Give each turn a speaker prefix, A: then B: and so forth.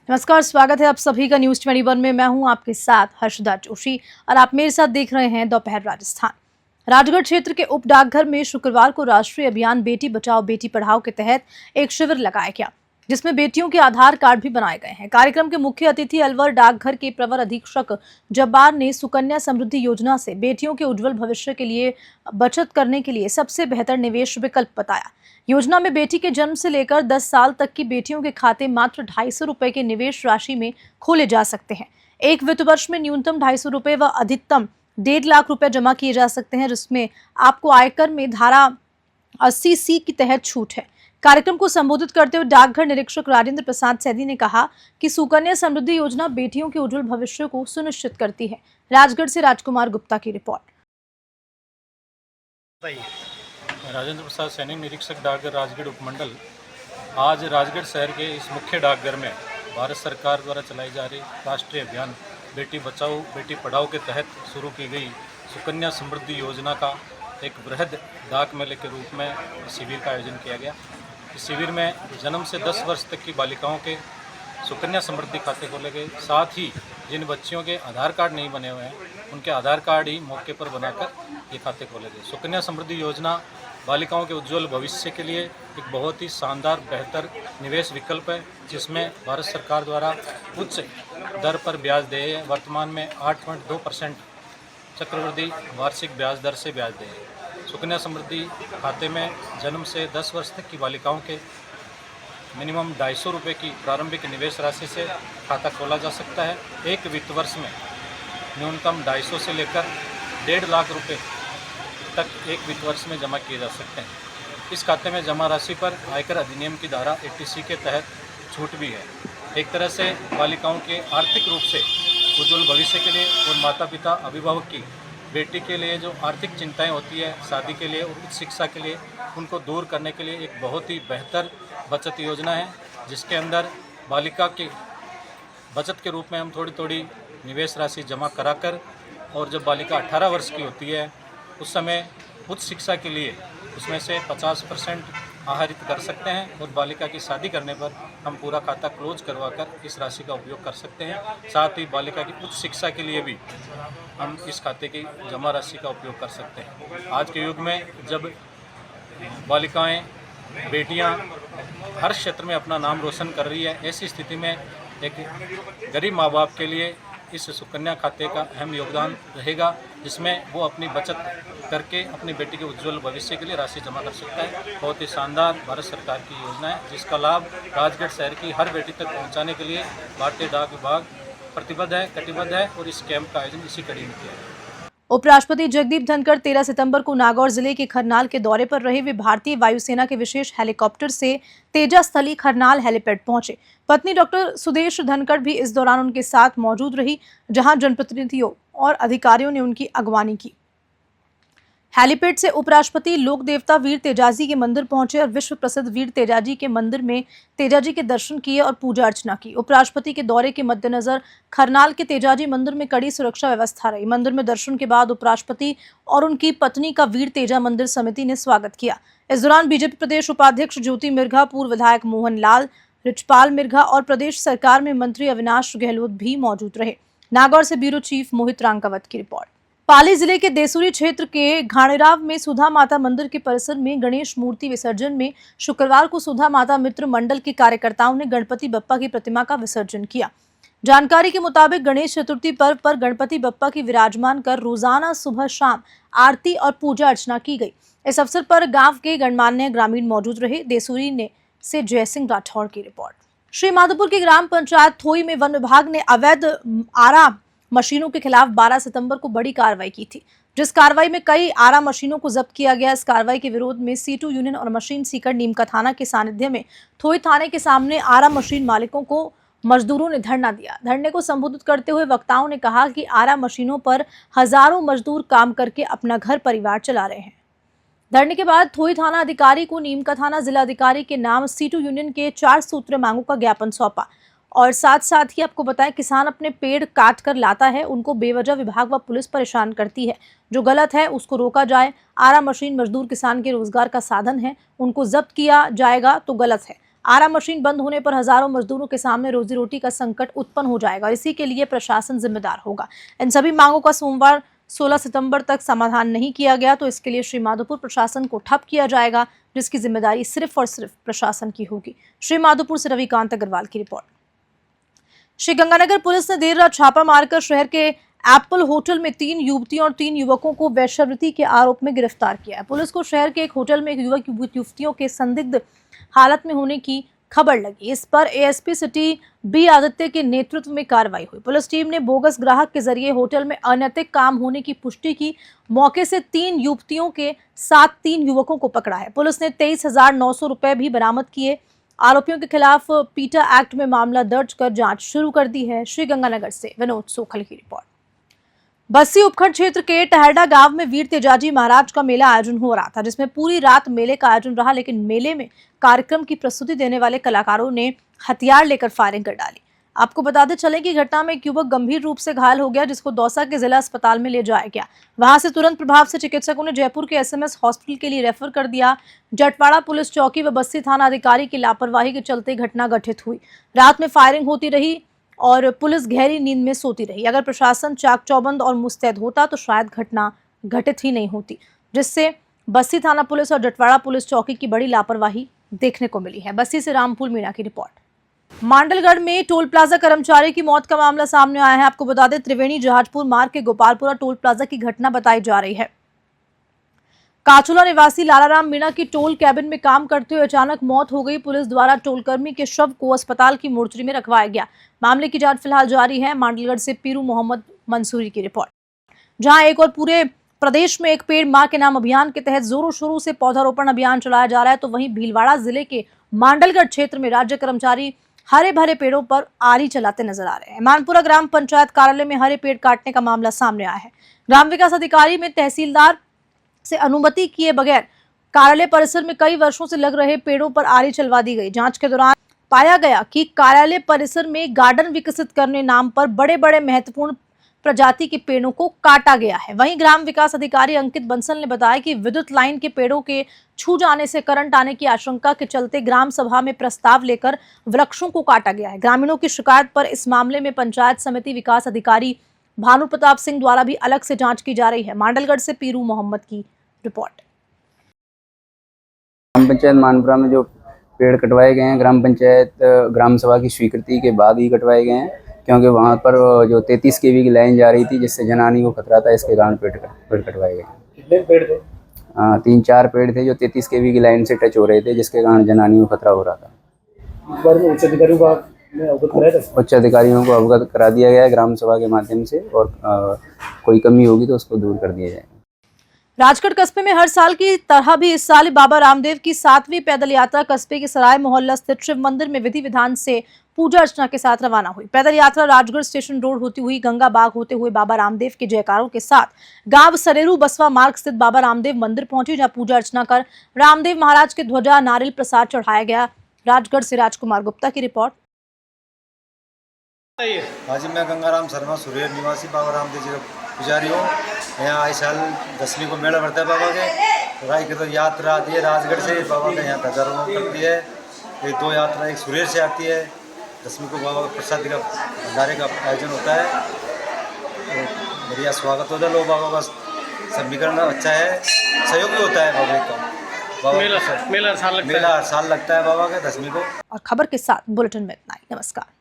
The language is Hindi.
A: नमस्कार, स्वागत है आप सभी का न्यूज 21 में। मैं हूं आपके साथ हर्षदा जोशी और आप मेरे साथ देख रहे हैं दोपहर राजस्थान। राजगढ़ क्षेत्र के उप डाकघर में शुक्रवार को राष्ट्रीय अभियान बेटी बचाओ बेटी पढ़ाओ के तहत एक शिविर लगाया गया, जिसमें बेटियों के आधार कार्ड भी बनाए गए हैं। कार्यक्रम के मुख्य अतिथि अलवर डाकघर के प्रवर अधीक्षक जब्बार ने सुकन्या समृद्धि योजना से बेटियों के उज्जवल भविष्य के लिए बचत करने के लिए सबसे बेहतर निवेश विकल्प बताया। योजना में बेटी के जन्म से लेकर 10 साल तक की बेटियों के खाते मात्र 250 रुपए के निवेश राशि में खोले जा सकते हैं। एक वित्त वर्ष में न्यूनतम 250 रुपए व अधिकतम 1.5 लाख रुपए जमा किए जा सकते हैं, जिसमें आपको आयकर में धारा 80C के तहत छूट है। कार्यक्रम को संबोधित करते हुए डाकघर निरीक्षक राजेंद्र प्रसाद सैदी ने कहा कि सुकन्या समृद्धि योजना बेटियों के उज्जवल भविष्य को सुनिश्चित करती है। राजगढ़ से राजकुमार गुप्ता की रिपोर्ट।
B: राजेंद्र प्रसाद सैनी, निरीक्षक डाकघर राजगढ़ उपमंडल। आज राजगढ़ शहर के इस मुख्य डाकघर में भारत सरकार द्वारा चलाई जा रही राष्ट्रीय अभियान बेटी बचाओ बेटी पढ़ाओ के तहत शुरू की गई सुकन्या समृद्धि योजना का एक बृहद डाक मेले के रूप में शिविर का आयोजन किया गया। इस शिविर में जन्म से 10 वर्ष तक की बालिकाओं के सुकन्या समृद्धि खाते खोले गए। साथ ही जिन बच्चियों के आधार कार्ड नहीं बने हुए हैं, उनके आधार कार्ड ही मौके पर बनाकर ये खाते खोले गए। सुकन्या समृद्धि योजना बालिकाओं के उज्जवल भविष्य के लिए एक बहुत ही शानदार बेहतर निवेश विकल्प है, जिसमें भारत सरकार द्वारा उच्च दर पर ब्याज देय है। वर्तमान में 8.2% चक्रवृद्धि वार्षिक ब्याज दर से ब्याज देय है। सुकन्या समृद्धि खाते में जन्म से 10 वर्ष तक की बालिकाओं के मिनिमम 250 रुपये की प्रारंभिक निवेश राशि से खाता खोला जा सकता है। एक वित्त वर्ष में न्यूनतम 250 से लेकर 1.5 लाख रुपये तक एक वित्त वर्ष में जमा किए जा सकते हैं। इस खाते में जमा राशि पर आयकर अधिनियम की धारा 80C के तहत छूट भी है। एक तरह से बालिकाओं के आर्थिक रूप से उज्जवल भविष्य के लिए और माता पिता अभिभावक की बेटी के लिए जो आर्थिक चिंताएं होती है शादी के लिए और उच्च शिक्षा के लिए, उनको दूर करने के लिए एक बहुत ही बेहतर बचत योजना है, जिसके अंदर बालिका की बचत के रूप में हम थोड़ी थोड़ी निवेश राशि जमा कराकर, और जब बालिका 18 वर्ष की होती है उस समय उच्च शिक्षा के लिए उसमें से 50% आहरित कर सकते हैं, और बालिका की शादी करने पर हम पूरा खाता क्लोज करवाकर इस राशि का उपयोग कर सकते हैं। साथ ही बालिका की उच्च शिक्षा के लिए भी हम इस खाते की जमा राशि का उपयोग कर सकते हैं। आज के युग में जब बालिकाएं, बेटियां हर क्षेत्र में अपना नाम रोशन कर रही है, ऐसी स्थिति में एक गरीब माँ बाप के लिए इस सुकन्या खाते का अहम योगदान रहेगा, जिसमें वो अपनी बचत करके अपनी बेटी के उज्जवल भविष्य के लिए राशि जमा कर सकता है। बहुत ही शानदार भारत सरकार की योजना है, जिसका लाभ राजगढ़ शहर की हर बेटी तक पहुंचाने के लिए भारतीय डाक विभाग प्रतिबद्ध है, कटिबद्ध है, और इस कैंप का आयोजन इसी कड़ी में किया है।
A: उपराष्ट्रपति जगदीप धनखड़ 13 सितंबर को नागौर जिले के खरनाल के दौरे पर रहे। वे भारतीय वायुसेना के विशेष हेलीकॉप्टर से तेजास्थली खरनाल हेलीपैड पहुंचे। पत्नी डॉक्टर सुदेश धनखड़ भी इस दौरान उनके साथ मौजूद रही, जहां जनप्रतिनिधियों और अधिकारियों ने उनकी अगवानी की। हेलीपैड से उपराष्ट्रपति लोक देवता वीर तेजाजी के मंदिर पहुंचे और विश्व प्रसिद्ध वीर तेजाजी के मंदिर में तेजाजी के दर्शन किए और पूजा अर्चना की। उपराष्ट्रपति के दौरे के मद्देनजर खरनाल के तेजाजी मंदिर में कड़ी सुरक्षा व्यवस्था रही। मंदिर में दर्शन के बाद उपराष्ट्रपति और उनकी पत्नी का वीर तेजा मंदिर समिति ने स्वागत किया। इस दौरान बीजेपी प्रदेश उपाध्यक्ष ज्योति मिर्घा, पूर्व विधायक मोहन लाल, रिचपाल मिर्घा और प्रदेश सरकार में मंत्री अविनाश गहलोत भी मौजूद रहे। नागौर से ब्यूरो चीफ मोहित रांकावत की रिपोर्ट। पाली जिले के देसूरी क्षेत्र के घाणेराव में सुधा माता मंदिर के परिसर में गणेश मूर्ति विसर्जन में शुक्रवार को सुधा माता मित्र मंडल के कार्यकर्ताओं ने गणपति बप्पा की प्रतिमा का विसर्जन किया। जानकारी के मुताबिक गणेश चतुर्थी पर्व पर गणपति बप्पा की विराजमान कर रोजाना सुबह शाम आरती और पूजा अर्चना की गई। इस अवसर पर गांव के गणमान्य ग्रामीण मौजूद रहे। देसूरी ने से जयसिंह राठौड़ की रिपोर्ट। श्री माधोपुर की ग्राम पंचायत थोई में वन विभाग ने अवैध आरा मशीनों के खिलाफ 12 सितंबर को बड़ी कार्रवाई की थी, जिस कार्रवाई में कई आरा मशीनों को जब्त किया गया। इस कार्रवाई के विरोध में C2 यूनियन और मशीन सीकर नीमका थाना के सानिध्य में थोई थाने के सामने आरा मशीन मालिकों को मजदूरों ने धरना दिया। धरने को संबोधित करते हुए वक्ताओं ने कहा कि आरा मशीनों पर हजारों मजदूर काम करके अपना घर परिवार चला रहे हैं। धरने के बाद थोई थाना अधिकारी को नीमका थाना जिलाधिकारी के नाम C2 यूनियन के 4 सूत्रीय मांगों का ज्ञापन सौंपा। और साथ ही आपको बताएं, किसान अपने पेड़ काट कर लाता है, उनको बेवजह विभाग व पुलिस परेशान करती है। जो गलत है उसको रोका जाए। आरा मशीन मजदूर किसान के रोजगार का साधन है, उनको जब्त किया जाएगा तो गलत है। आरा मशीन बंद होने पर हजारों मजदूरों के सामने रोजी रोटी का संकट उत्पन्न हो जाएगा। इसी के लिए प्रशासन जिम्मेदार होगा। इन सभी मांगों का सोमवार 16 सितंबर तक समाधान नहीं किया गया तो इसके लिए श्रीमाधोपुर प्रशासन को ठप किया जाएगा, जिसकी जिम्मेदारी सिर्फ और सिर्फ प्रशासन की होगी। श्रीमाधोपुर से रविकांत अग्रवाल की रिपोर्ट। श्रीगंगानगर पुलिस ने देर रात छापा मारकर शहर के एप्पल होटल में 3 युवतियों और 3 युवकों को वेश्यावृत्ति के आरोप में गिरफ्तार किया है। पुलिस को शहर के एक होटल में एक युवक युवतियों के संदिग्ध हालत में होने की खबर लगी। इस पर एएसपी सिटी बी आदित्य के नेतृत्व में कार्रवाई हुई। पुलिस टीम ने बोगस ग्राहक के जरिए होटल में अनैतिक काम होने की पुष्टि की। मौके से 3 युवतियों के साथ 3 युवकों को पकड़ा है। पुलिस ने 23,900 रुपए भी बरामद किए। आरोपियों के खिलाफ पीटा एक्ट में मामला दर्ज कर जांच शुरू कर दी है। श्रीगंगानगर से विनोद सोखल की रिपोर्ट। बस्सी उपखंड क्षेत्र के टहरडा गांव में वीर तेजाजी महाराज का मेला आयोजन हो रहा था, जिसमें पूरी रात मेले का आयोजन रहा। लेकिन मेले में कार्यक्रम की प्रस्तुति देने वाले कलाकारों ने हथियार लेकर फायरिंग कर डाली। आपको बताते चले कि घटना में एक युवक गंभीर रूप से घायल हो गया, जिसको दौसा के जिला अस्पताल में ले जाया गया। वहां से तुरंत प्रभाव से चिकित्सकों ने जयपुर के एसएमएस हॉस्पिटल के लिए रेफर कर दिया। जटवाड़ा पुलिस चौकी व बस्सी थाना अधिकारी की लापरवाही के चलते घटना घटित हुई। रात में फायरिंग होती रही और पुलिस गहरी नींद में सोती रही। अगर प्रशासन चाक चौबंद और मुस्तैद होता तो शायद घटना घटित ही नहीं होती, जिससे बस्सी थाना पुलिस और जटवाड़ा पुलिस चौकी की बड़ी लापरवाही देखने को मिली है। बस्सी से रामफूल मीणा की रिपोर्ट। मांडलगढ़ में टोल प्लाजा कर्मचारी की मौत का मामला सामने आया है। आपको बता दें, त्रिवेणी जहाजपुर मार्ग के गोपालपुरा टोल प्लाजा की घटना बताई जा रही है। काचुला निवासी लालाराम मीणा की टोल कैबिन में काम करते हुए अचानक मौत हो गई। पुलिस द्वारा टोलकर्मी के शव को अस्पताल की मोर्चरी में रखवाया गया। मामले की जांच फिलहाल जारी है। मांडलगढ़ से पीरू मोहम्मद मंसूरी की रिपोर्ट। जहां एक और पूरे प्रदेश में एक पेड़ मां के नाम अभियान के तहत जोरों शोरों से पौधारोपण अभियान चलाया जा रहा है, तो वहीं भीलवाड़ा जिले के मांडलगढ़ क्षेत्र में राज्य कर्मचारी हरे भरे पेड़ों पर आरी चलाते नजर आ रहे हैं। मानपुरा ग्राम पंचायत कार्यालय में हरे पेड़ काटने का मामला सामने आया है। ग्राम विकास अधिकारी में तहसीलदार से अनुमति किए बगैर कार्यालय परिसर में कई वर्षों से लग रहे पेड़ों पर आरी चलवा दी गई। जांच के दौरान पाया गया कि कार्यालय परिसर में गार्डन विकसित करने नाम पर बड़े बड़े महत्वपूर्ण प्रजाति के पेड़ों को काटा गया है। वहीं ग्राम विकास अधिकारी अंकित बंसल ने बताया कि विद्युत लाइन के पेड़ों के छू जाने से करंट आने की आशंका के चलते ग्राम सभा में प्रस्ताव लेकर वृक्षों को काटा गया है। ग्रामीणों की शिकायत पर इस मामले में पंचायत समिति विकास अधिकारी भानु प्रताप सिंह द्वारा भी अलग से जांच की जा रही है। मांडलगढ़ से पीरू मोहम्मद की रिपोर्ट।
C: ग्राम पंचायत मानपुरा में जो पेड़ कटवाए गए हैं, ग्राम पंचायत ग्राम सभा की स्वीकृति के बाद ही कटवाए गए हैं, क्योंकि वहां पर जो 33 kV की लाइन जा रही थी, जिससे जनहानि को खतरा था। इसके कारण पेड़ कटवाए गए।
D: कितने पेड़ थे?
C: 3-4 पेड़ थे जो 33 kV की लाइन से टच हो रहे थे, जिसके कारण जनहानि को खतरा हो रहा था।
D: इस बारे में उच्च अधिकारियों को आपने अवगत कराया था?
C: उच्च अधिकारियों को अवगत करा दिया गया है ग्राम सभा के माध्यम से, और कोई कमी होगी तो उसको दूर कर दिया जाएगा।
A: राजगढ़ कस्बे में हर साल की तरह भी इस साल बाबा रामदेव की 7वीं पैदल यात्रा कस्बे के सराय मोहल्ला स्थित शिव मंदिर में विधि विधान से पूजा अर्चना के साथ रवाना हुई। पैदल यात्रा राजगढ़ स्टेशन रोड होती हुई गंगा बाग होते हुए बाबा रामदेव के जयकारों के साथ गांव सरेरू बसवा मार्ग स्थित बाबा रामदेव मंदिर पहुंची, जहां पूजा अर्चना कर रामदेव महाराज के ध्वजा नारियल प्रसाद चढ़ाया गया। राजगढ़ से राजकुमार गुप्ता की रिपोर्ट।
E: आज मैं गंगाराम शर्मा सुरेर निवासी बाबा रामदेव जी का पुजारी हूँ। यहाँ आए साल 10वीं को मेला बढ़ता है बाबा के। राय की तो यात्रा आती है राजगढ़ से, बाबा का यहाँ ध्वजारोहण करती है। एक 2 यात्रा, एक सुरेर से आती है। 10वीं को बाबा का प्रसाद का भंडारे का आयोजन होता है। तो बढ़िया स्वागत होता है लोग बाबा का। समीकरण अच्छा है, सहयोग भी होता है बाबा का।
D: मेला हर साल लगता है
E: बाबा का 10वीं को।
A: और खबर के साथ बुलेटिन में इतना ही। नमस्कार।